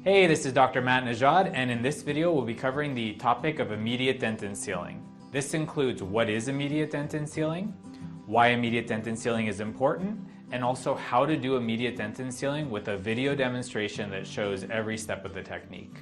Hey, this is Dr. Matt Najad, and in this video we'll be covering the topic of immediate dentin sealing. This includes what is immediate dentin sealing, why immediate dentin sealing is important, and also how to do immediate dentin sealing with a video demonstration that shows every step of the technique.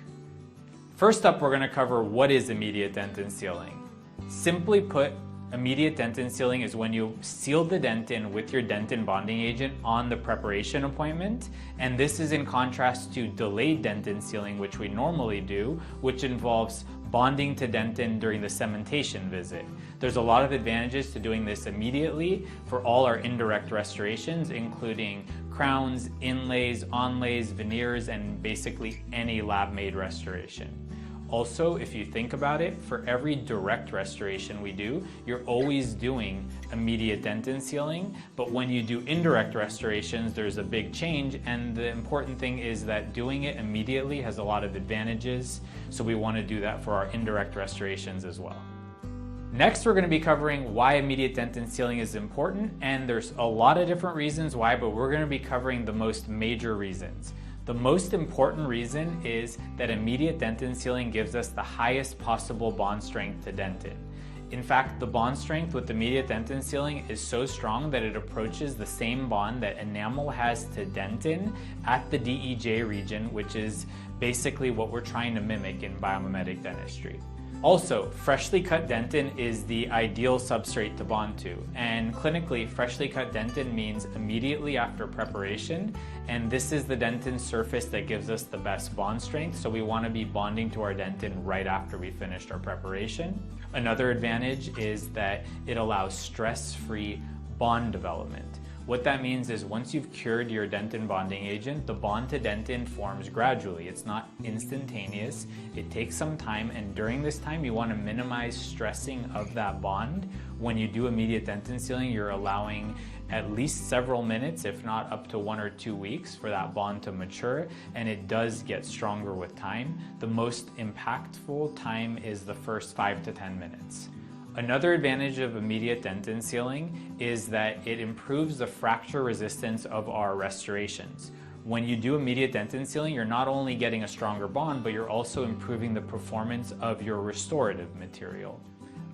First up, we're going to cover what is immediate dentin sealing. Simply put, immediate dentin sealing is when you seal the dentin with your dentin bonding agent on the preparation appointment, and this is in contrast to delayed dentin sealing, which we normally do, which involves bonding to dentin during the cementation visit. There's a lot of advantages to doing this immediately for all our indirect restorations, including crowns, inlays, onlays, veneers, and basically any lab-made restoration. Also, if you think about it, for every direct restoration we do, you're always doing immediate dentin sealing, but when you do indirect restorations, there's a big change, and the important thing is that doing it immediately has a lot of advantages, so we want to do that for our indirect restorations as well. Next, we're going to be covering why immediate dentin sealing is important, and there's a lot of different reasons why, but we're going to be covering the most major reasons. The most important reason is that immediate dentin sealing gives us the highest possible bond strength to dentin. In fact, the bond strength with immediate dentin sealing is so strong that it approaches the same bond that enamel has to dentin at the DEJ region, which is basically what we're trying to mimic in biomimetic dentistry. Also, freshly cut dentin is the ideal substrate to bond to, and clinically, freshly cut dentin means immediately after preparation, and this is the dentin surface that gives us the best bond strength, so we want to be bonding to our dentin right after we finished our preparation. Another advantage is that it allows stress-free bond development. What that means is once you've cured your dentin bonding agent, the bond to dentin forms gradually. It's not instantaneous. It takes some time, and during this time you want to minimize stressing of that bond. When you do immediate dentin sealing, you're allowing at least several minutes, if not up to 1 or 2 weeks, for that bond to mature, and it does get stronger with time. The most impactful time is the first 5 to 10 minutes. Another advantage of immediate dentin sealing is that it improves the fracture resistance of our restorations. When you do immediate dentin sealing, you're not only getting a stronger bond, but you're also improving the performance of your restorative material.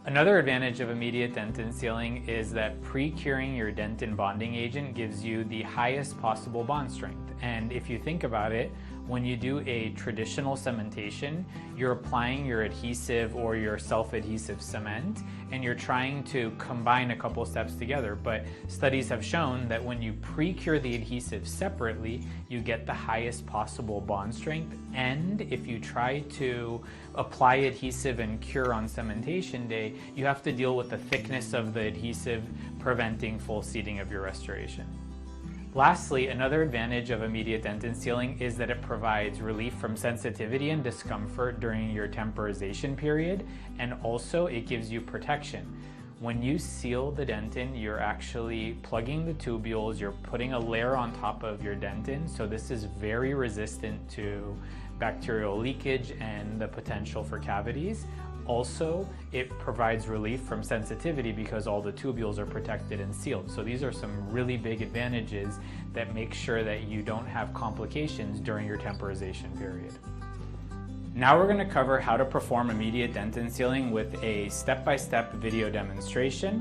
Another advantage of immediate dentin sealing is that pre-curing your dentin bonding agent gives you the highest possible bond strength. And if you think about it, when you do a traditional cementation, you're applying your adhesive or your self-adhesive cement, and you're trying to combine a couple steps together. But studies have shown that when you pre-cure the adhesive separately, you get the highest possible bond strength. And if you try to apply adhesive and cure on cementation day, you have to deal with the thickness of the adhesive, preventing full seating of your restoration. Lastly, another advantage of immediate dentin sealing is that it provides relief from sensitivity and discomfort during your temporization period, and also it gives you protection. When you seal the dentin, you're actually plugging the tubules, you're putting a layer on top of your dentin, so this is very resistant to bacterial leakage and the potential for cavities. Also, it provides relief from sensitivity because all the tubules are protected and sealed. So these are some really big advantages that make sure that you don't have complications during your temporization period. Now we're going to cover how to perform immediate dentin sealing with a step-by-step video demonstration.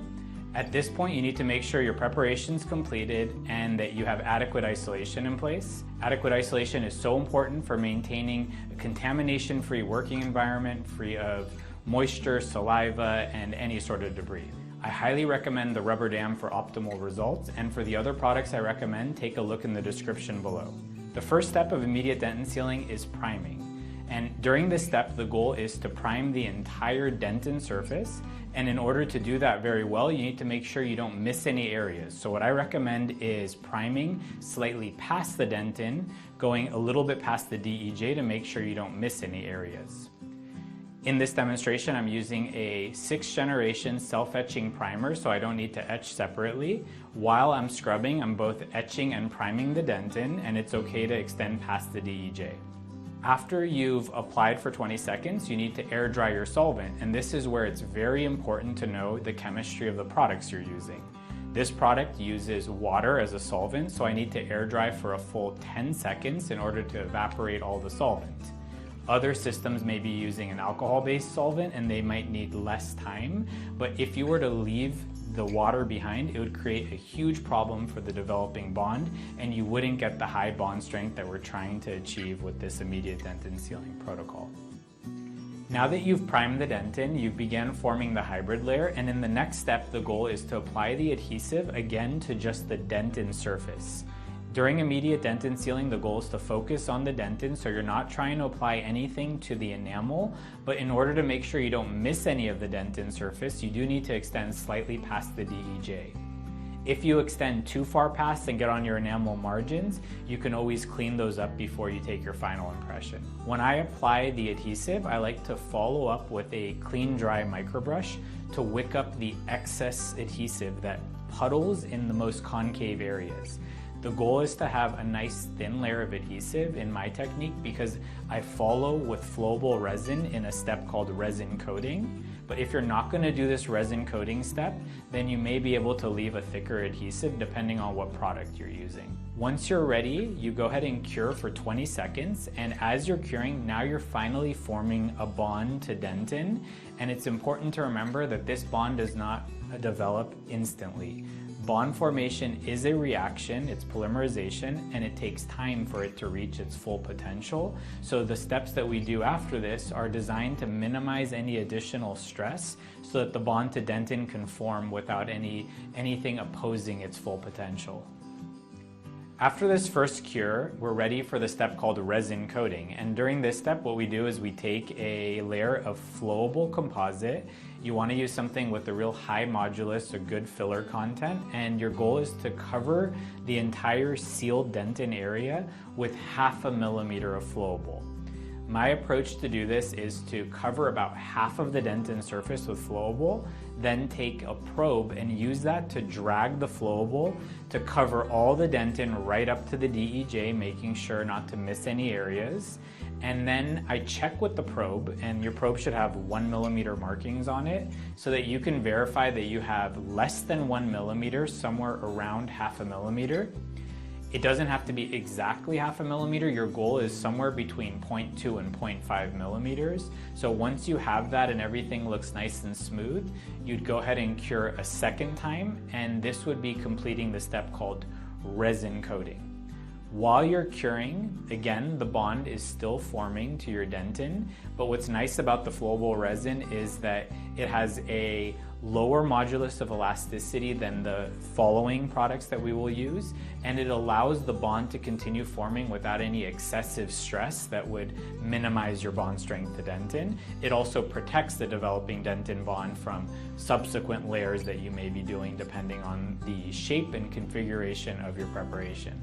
At this point, you need to make sure your preparation's completed and that you have adequate isolation in place. Adequate isolation is so important for maintaining a contamination-free working environment, free of moisture, saliva, and any sort of debris. I highly recommend the rubber dam for optimal results, and for the other products I recommend, take a look in the description below. The first step of immediate dentin sealing is priming. And during this step, the goal is to prime the entire dentin surface. And in order to do that very well, you need to make sure you don't miss any areas. So what I recommend is priming slightly past the dentin, going a little bit past the DEJ to make sure you don't miss any areas. In this demonstration, I'm using a 6th generation self-etching primer, so I don't need to etch separately. While I'm scrubbing, I'm both etching and priming the dentin, and it's okay to extend past the DEJ. After you've applied for 20 seconds, you need to air dry your solvent, and this is where it's very important to know the chemistry of the products you're using. This product uses water as a solvent, so I need to air dry for a full 10 seconds in order to evaporate all the solvent. Other systems may be using an alcohol-based solvent and they might need less time, but if you were to leave the water behind, it would create a huge problem for the developing bond and you wouldn't get the high bond strength that we're trying to achieve with this immediate dentin sealing protocol. Now that you've primed the dentin, you began forming the hybrid layer, and in the next step, the goal is to apply the adhesive again to just the dentin surface. During immediate dentin sealing, the goal is to focus on the dentin, so you're not trying to apply anything to the enamel, but in order to make sure you don't miss any of the dentin surface, you do need to extend slightly past the DEJ. If you extend too far past and get on your enamel margins, you can always clean those up before you take your final impression. When I apply the adhesive, I like to follow up with a clean, dry microbrush to wick up the excess adhesive that puddles in the most concave areas. The goal is to have a nice thin layer of adhesive in my technique because I follow with flowable resin in a step called resin coating. But if you're not going to do this resin coating step, then you may be able to leave a thicker adhesive depending on what product you're using. Once you're ready, you go ahead and cure for 20 seconds, and as you're curing, now you're finally forming a bond to dentin, and it's important to remember that this bond does not develop instantly. Bond formation is a reaction, it's polymerization, and it takes time for it to reach its full potential. So the steps that we do after this are designed to minimize any additional stress so that the bond to dentin can form without anything opposing its full potential. After this first cure, we're ready for the step called resin coating. And during this step, what we do is we take a layer of flowable composite. You want to use something with a real high modulus or good filler content, and your goal is to cover the entire sealed dentin area with 0.5 millimeter of flowable. My approach to do this is to cover about half of the dentin surface with flowable, then take a probe and use that to drag the flowable to cover all the dentin right up to the DEJ, making sure not to miss any areas. And then I check with the probe, and your probe should have 1 millimeter markings on it so that you can verify that you have less than 1 millimeter, somewhere around 0.5 millimeter. It doesn't have to be exactly 0.5 millimeter. Your goal is somewhere between 0.2 and 0.5 millimeters. So once you have that and everything looks nice and smooth, you'd go ahead and cure a second time, and this would be completing the step called resin coating. While you're curing, again, the bond is still forming to your dentin, but what's nice about the flowable resin is that it has a lower modulus of elasticity than the following products that we will use, and it allows the bond to continue forming without any excessive stress that would minimize your bond strength to dentin. It also protects the developing dentin bond from subsequent layers that you may be doing depending on the shape and configuration of your preparation.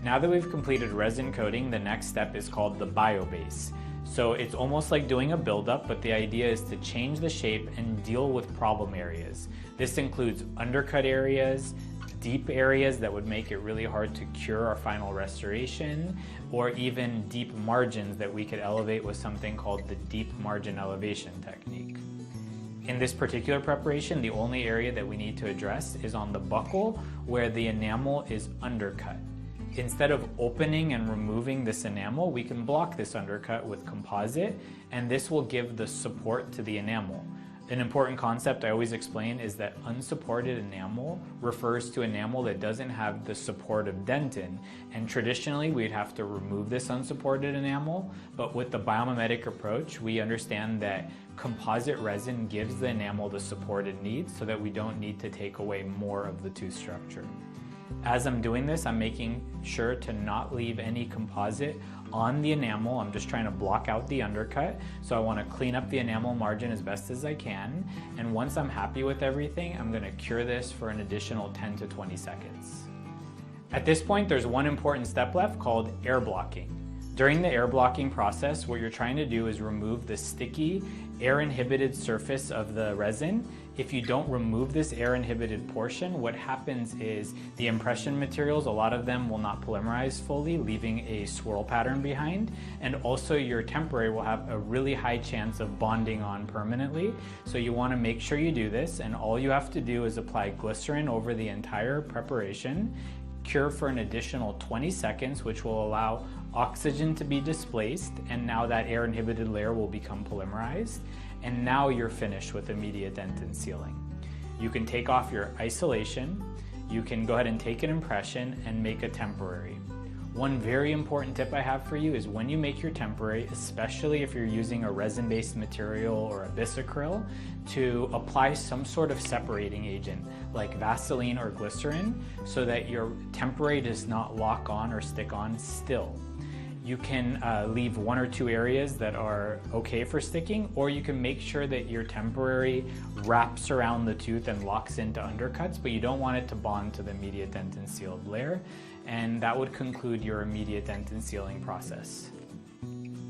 Now that we've completed resin coating, the next step is called the biobase. So it's almost like doing a buildup, but the idea is to change the shape and deal with problem areas. This includes undercut areas, deep areas that would make it really hard to cure our final restoration, or even deep margins that we could elevate with something called the deep margin elevation technique. In this particular preparation, the only area that we need to address is on the buccal where the enamel is undercut. Instead of opening and removing this enamel, we can block this undercut with composite, and this will give the support to the enamel. An important concept I always explain is that unsupported enamel refers to enamel that doesn't have the support of dentin, and traditionally we'd have to remove this unsupported enamel, but with the biomimetic approach, we understand that composite resin gives the enamel the support it needs so that we don't need to take away more of the tooth structure. As I'm doing this, I'm making sure to not leave any composite on the enamel. I'm just trying to block out the undercut. So I want to clean up the enamel margin as best as I can. And once I'm happy with everything, I'm going to cure this for an additional 10 to 20 seconds. At this point, there's one important step left called air blocking. During the air blocking process, what you're trying to do is remove the sticky, air-inhibited surface of the resin. If you don't remove this air-inhibited portion, what happens is the impression materials, a lot of them will not polymerize fully, leaving a swirl pattern behind. And also your temporary will have a really high chance of bonding on permanently. So you want to make sure you do this, and all you have to do is apply glycerin over the entire preparation, cure for an additional 20 seconds, which will allow oxygen to be displaced, and now that air-inhibited layer will become polymerized. And now you're finished with immediate dentin sealing. You can take off your isolation, you can go ahead and take an impression and make a temporary. One very important tip I have for you is when you make your temporary, especially if you're using a resin-based material or a bisacryl, to apply some sort of separating agent like Vaseline or glycerin so that your temporary does not lock on or stick on still. You can leave 1 or 2 areas that are okay for sticking, or you can make sure that your temporary wraps around the tooth and locks into undercuts, but you don't want it to bond to the immediate dentin sealed layer. And that would conclude your immediate dentin sealing process.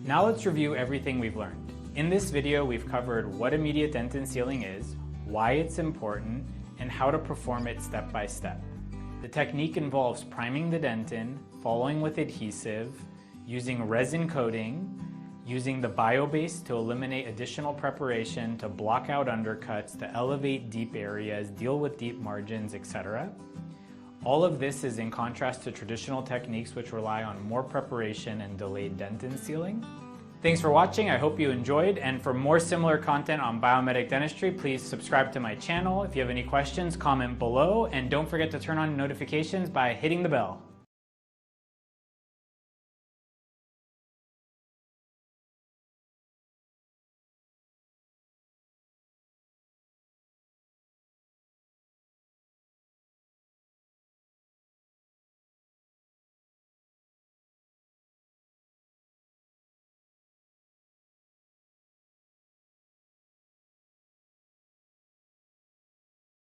Now let's review everything we've learned. In this video, we've covered what immediate dentin sealing is, why it's important, and how to perform it step by step. The technique involves priming the dentin, following with adhesive, using resin coating, using the bio-base to eliminate additional preparation, to block out undercuts, to elevate deep areas, deal with deep margins, etc. All of this is in contrast to traditional techniques which rely on more preparation and delayed dentin sealing. Thanks for watching, I hope you enjoyed, and for more similar content on biomedic dentistry, please subscribe to my channel. If you have any questions, comment below, and don't forget to turn on notifications by hitting the bell.